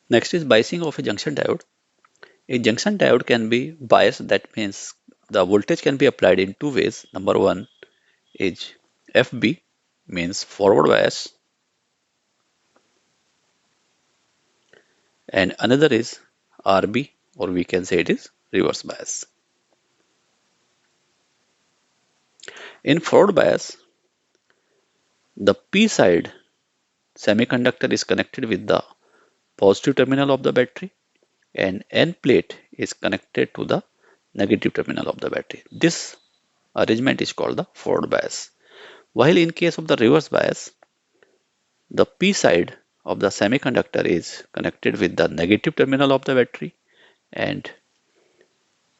Next is biasing of a junction diode. A junction diode can be biased, that means the voltage can be applied in two ways. Number one is FB, means forward bias, and another is RB, or we can say it is reverse bias. In forward bias, the P side semiconductor is connected with the positive terminal of the battery, and N plate is connected to the negative terminal of the battery. This arrangement is called the forward bias. While in case of the reverse bias, the P side of the semiconductor is connected with the negative terminal of the battery, and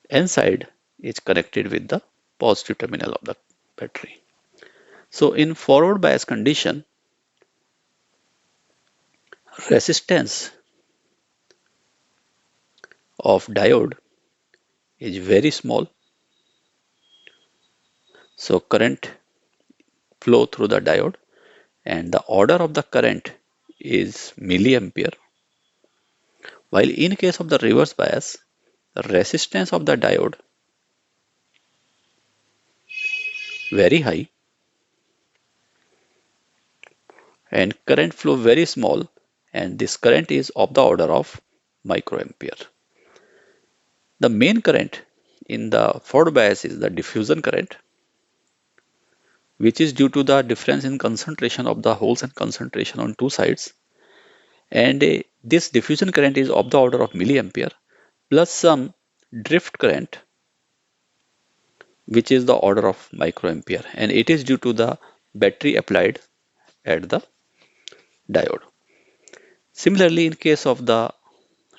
N side is connected with the positive terminal of the battery. So in forward bias condition, resistance of diode is very small. So current flow through the diode, and the order of the current is milliampere. While in case of the reverse bias, the resistance of the diode very high and current flow very small, and this current is of the order of microampere. The main current in the forward bias is the diffusion current, which is due to the difference in concentration of the holes and concentration on two sides. And this diffusion current is of the order of milliampere, plus some drift current, which is the order of microampere, and it is due to the battery applied at the diode. Similarly, in case of the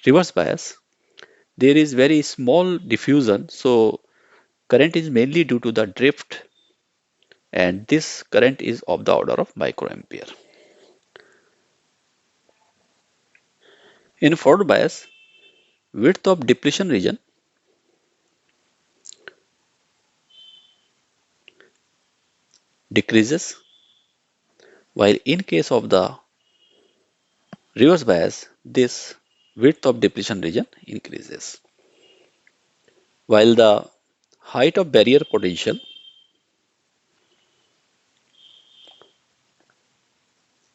reverse bias, there is very small diffusion, so current is mainly due to the drift, and this current is of the order of microampere. In forward bias, width of depletion region decreases, while in case of the reverse bias, this width of depletion region increases. While the height of barrier potential,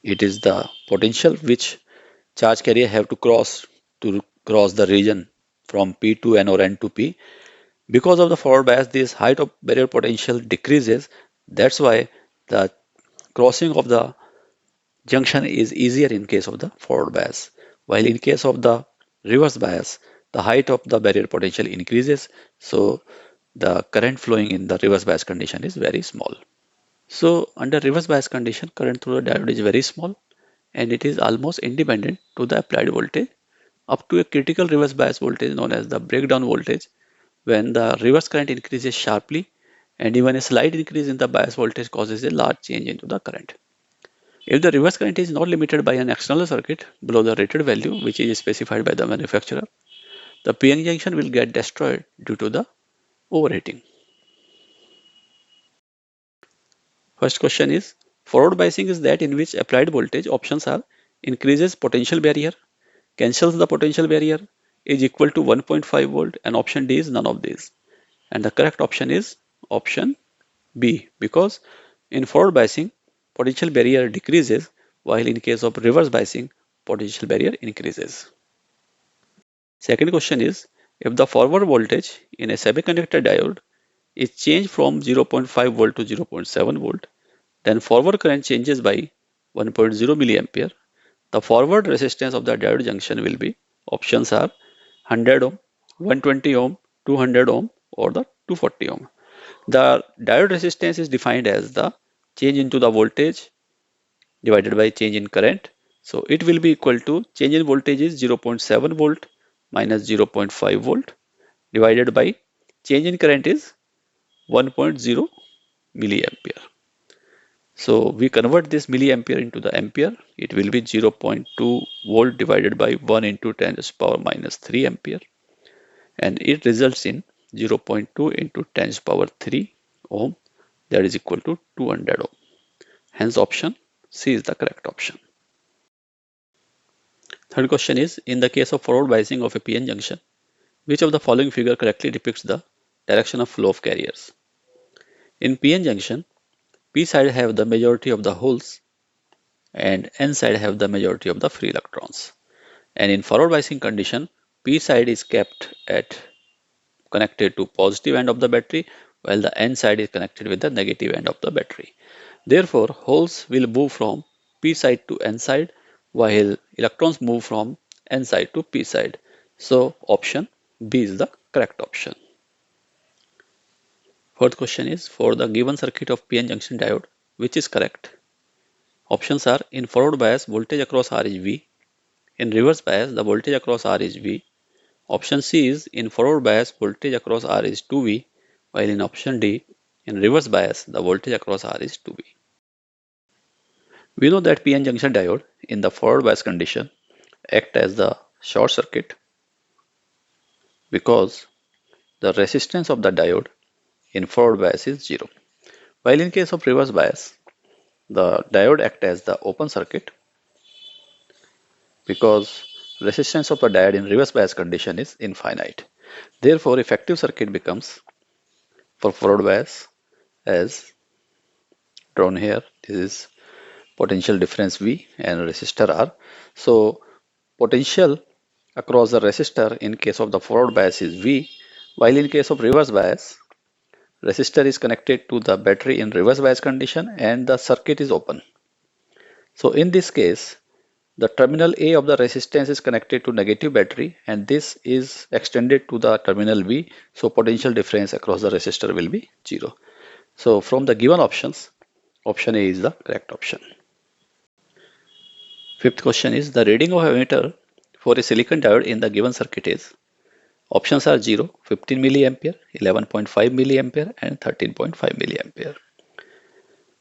it is the potential which charge carrier have to cross the region from P to N or N to P. Because of the forward bias, this height of barrier potential decreases. That's why the crossing of the junction is easier in case of the forward bias. While in case of the reverse bias, the height of the barrier potential increases. So the current flowing in the reverse bias condition is very small. So under reverse bias condition, current through the diode is very small, and it is almost independent to the applied voltage up to a critical reverse bias voltage known as the breakdown voltage, when the reverse current increases sharply, and even a slight increase in the bias voltage causes a large change into the current. If the reverse current is not limited by an external circuit below the rated value, which is specified by the manufacturer, the PN junction will get destroyed due to the overheating. First question is, forward biasing is that in which applied voltage options are increases potential barrier, cancels the potential barrier, is equal to 1.5 volt, and option D is none of these. And the correct option is option B, because in forward biasing, potential barrier decreases, while in case of reverse biasing, potential barrier increases. Second question is, if the forward voltage in a semiconductor diode is changed from 0.5 volt to 0.7 volt, then forward current changes by 1.0 milliampere. The forward resistance of the diode junction will be, options are 100 ohm, 120 ohm, 200 ohm, or the 240 ohm. The diode resistance is defined as the change into the voltage divided by change in current. So it will be equal to change in voltage is 0.7 volt minus 0.5 volt divided by change in current is 1.0 milliampere. So we convert this milliampere into the ampere. It will be 0.2 volt divided by 1 into 10 to the power minus 3 ampere. And it results in 0.2 into 10 to the power 3 ohm, that is equal to 200 ohm. Hence option C is the correct option. Third question is, in the case of forward biasing of a PN junction, which of the following figure correctly depicts the direction of flow of carriers? In PN junction, P side have the majority of the holes and N side have the majority of the free electrons. And in forward biasing condition, P side is kept at connected to positive end of the battery while the N side is connected with the negative end of the battery. Therefore, holes will move from P side to N side while electrons move from N side to P side. So option B is the correct option. Fourth question is, for the given circuit of PN junction diode, which is correct? Options are, in forward bias voltage across R is V, in reverse bias the voltage across R is V. Option C is, in forward bias voltage across R is 2V, while in option D, in reverse bias the voltage across R is 2V. We know that PN junction diode in the forward bias condition act as the short circuit because the resistance of the diode in forward bias is 0. While in case of reverse bias, the diode act as the open circuit because resistance of the diode in reverse bias condition is infinite. Therefore, effective circuit becomes for forward bias as drawn here. This is potential difference V and resistor R. So potential across the resistor in case of the forward bias is V, while in case of reverse bias, resistor is connected to the battery in reverse bias condition and the circuit is open. So in this case, the terminal A of the resistance is connected to negative battery and this is extended to the terminal V. So potential difference across the resistor will be 0. So from the given options, option A is the correct option. Fifth question is, the reading of emitter for a silicon diode in the given circuit is, options are 0, 15 milliampere, 11.5 milliampere and 13.5 milliampere.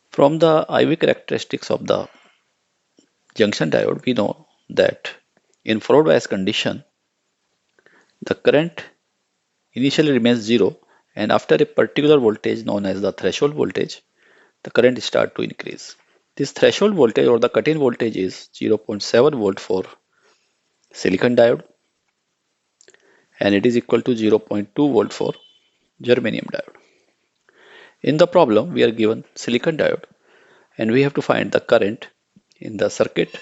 From the IV characteristics of the junction diode, we know that in forward bias condition, the current initially remains 0 and after a particular voltage known as the threshold voltage, the current start to increase. This threshold voltage or the cut-in voltage is 0.7 volt for silicon diode and it is equal to 0.2 volt for germanium diode. In the problem, we are given silicon diode and we have to find the current in the circuit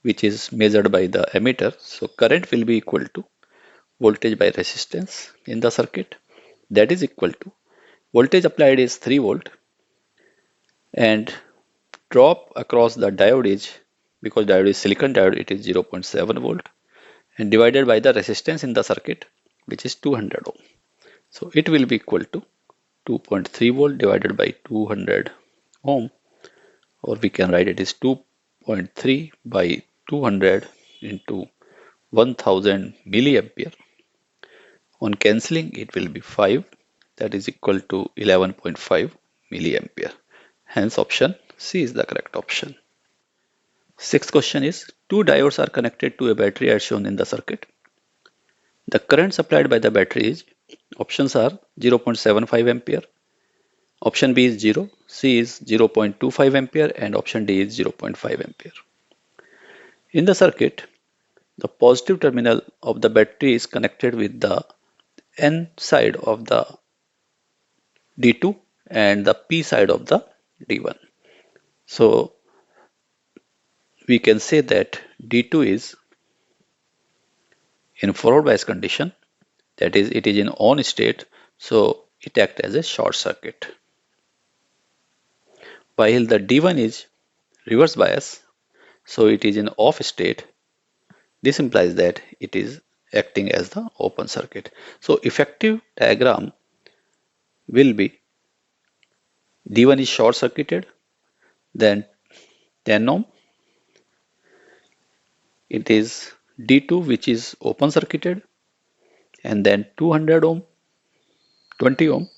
which is measured by the emitter. So current will be equal to voltage by resistance in the circuit, that is equal to voltage applied is 3 volt and drop across the diode is, because diode is silicon diode, it is 0.7 volt and divided by the resistance in the circuit which is 200 ohm. So it will be equal to 2.3 volt divided by 200 ohm, or we can write it is 2.3 by 200 into 1000 milliampere. On cancelling, it will be 5, that is equal to 11.5 milliampere. Hence option C is the correct option. Sixth question is, two diodes are connected to a battery as shown in the circuit. The current supplied by the battery is, options are 0.75 ampere, option B is 0, C is 0.25 ampere and option D is 0.5 ampere. In the circuit, the positive terminal of the battery is connected with the N side of the D2 and the P side of the D1. So we can say that D2 is in forward bias condition, that is it is in on state, so it acts as a short circuit. While the D1 is reverse bias, so it is in off state. This implies that it is acting as the open circuit. So effective diagram will be D1 is short circuited, then 10 ohm, it is D2 which is open circuited, and then 200 ohm, 20 ohm,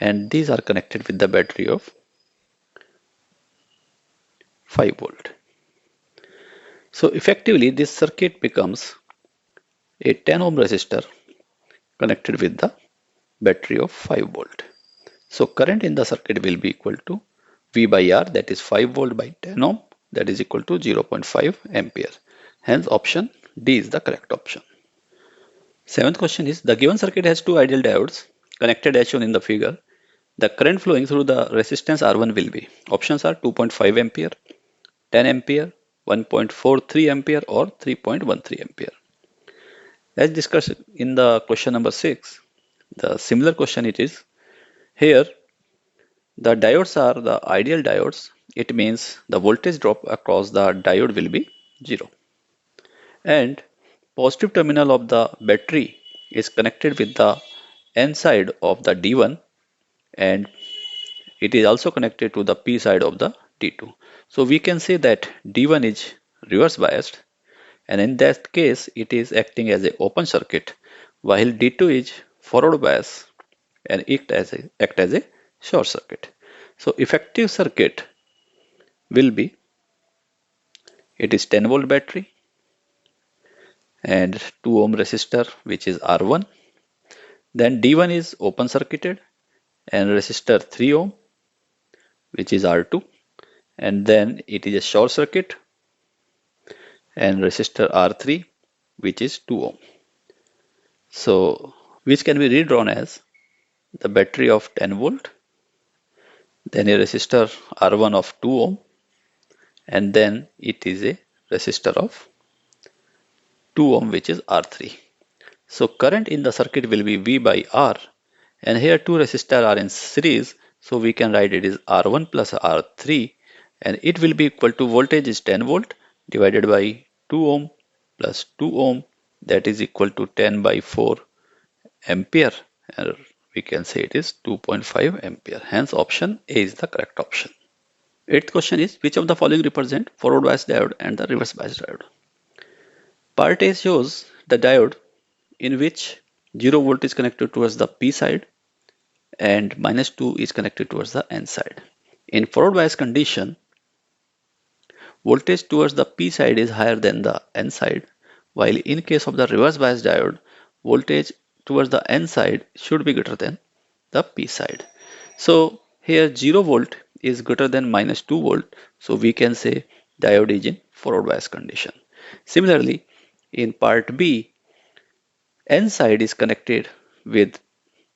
and these are connected with the battery of 5 volt. So effectively this circuit becomes a 10 ohm resistor connected with the battery of 5 volt. So current in the circuit will be equal to V by R, that is 5 volt by 10 ohm, that is equal to 0.5 ampere. Hence option D is the correct option. Seventh question is, the given circuit has two ideal diodes connected as shown in the figure. The current flowing through the resistance R1 will be. Options are 2.5 ampere, 10 ampere, 1.43 ampere or 3.13 ampere. As discussed in the question number 6, the similar question it is. Here, the diodes are the ideal diodes. It means the voltage drop across the diode will be 0. And positive terminal of the battery is connected with the N side of the D1 and it is also connected to the P side of the D2. So we can say that D1 is reverse biased and in that case it is acting as an open circuit while D2 is forward bias and act as a short circuit. So effective circuit will be, it is 10 volt battery and 2 ohm resistor which is R1. Then D1 is open circuited and resistor 3 ohm which is R2, and then it is a short circuit and resistor R3 which is 2 ohm. So which can be redrawn as the battery of 10 volt, then a resistor R1 of 2 ohm, and then it is a resistor of 2 ohm which is R3. So current in the circuit will be V by R, and here two resistors are in series, so we can write it is R1 plus R3, and it will be equal to voltage is 10 volt divided by 2 ohm plus 2 ohm, that is equal to 10 by 4 ampere, and we can say it is 2.5 ampere. Hence option A is the correct option. Eighth question is, which of the following represent forward bias diode and the reverse bias diode? Part A shows the diode in which 0 volt is connected towards the P side and minus 2 is connected towards the N side. In forward bias condition, voltage towards the P side is higher than the N side, while in case of the reverse bias diode, voltage towards the N side should be greater than the P side. So here 0 volt is greater than minus 2 volt, so we can say diode is in forward bias condition. Similarly, in part B, N side is connected with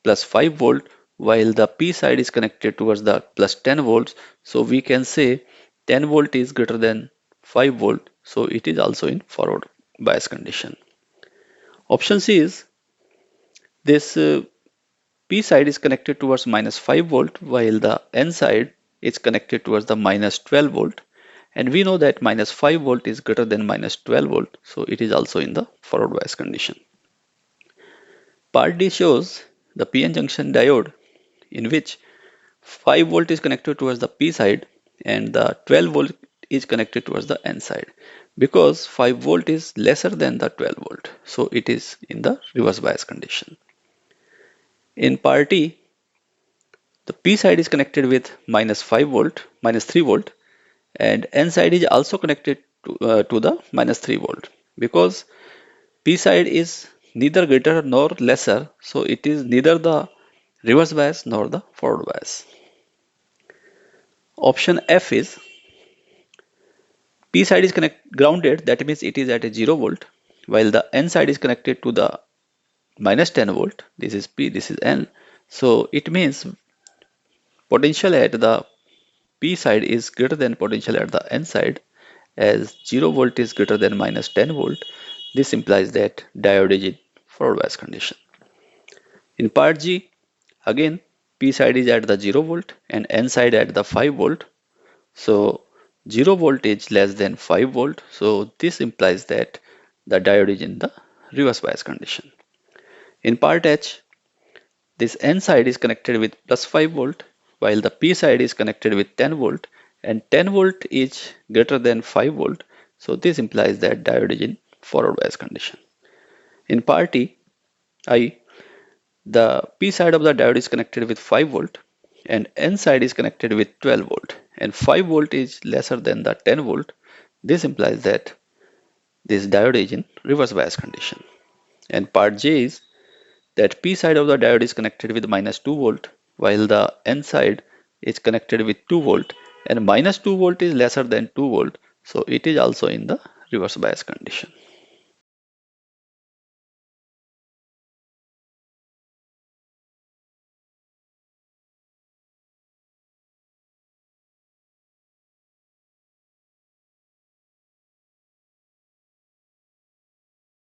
plus 5 volt while the P side is connected towards the plus 10 volts. So we can say 10 volt is greater than 5 volt. So it is also in forward bias condition. Option C is this P side is connected towards minus 5 volt while the N side is connected towards the minus 12 volt. And we know that minus 5 volt is greater than minus 12 volt. So it is also in the forward bias condition. Part D shows the PN junction diode in which 5 volt is connected towards the P side and the 12 volt is connected towards the N side because 5 volt is lesser than the 12 volt. So it is in the reverse bias condition. In part E, the P side is connected with minus 5 volt, minus 3 volt, and N side is also connected to the minus 3 volt because P side is neither greater nor lesser, so it is neither the reverse bias nor the forward bias. Option F is P side is grounded, that means it is at a 0 volt, while the N side is connected to the minus 10 volt. This is P, this is N. So it means potential at the P side is greater than potential at the N side, as 0 volt is greater than minus 10 volt. This implies that diode is in forward bias condition. In part G, again P side is at the 0 volt and N side at the 5 volt. So 0 volt is less than 5 volt. So this implies that the diode is in the reverse bias condition. In part H, this N side is connected with plus 5 volt while the P side is connected with 10 volt and 10 volt is greater than 5 volt. So this implies that diode is in forward bias condition. In part I, the P side of the diode is connected with 5 volt and N side is connected with 12 volt and 5 volt is lesser than the 10 volt. This implies that this diode is in reverse bias condition. And part J is that P side of the diode is connected with minus 2 volt while the N side is connected with 2 volt and minus 2 volt is lesser than 2 volt. So it is also in the reverse bias condition.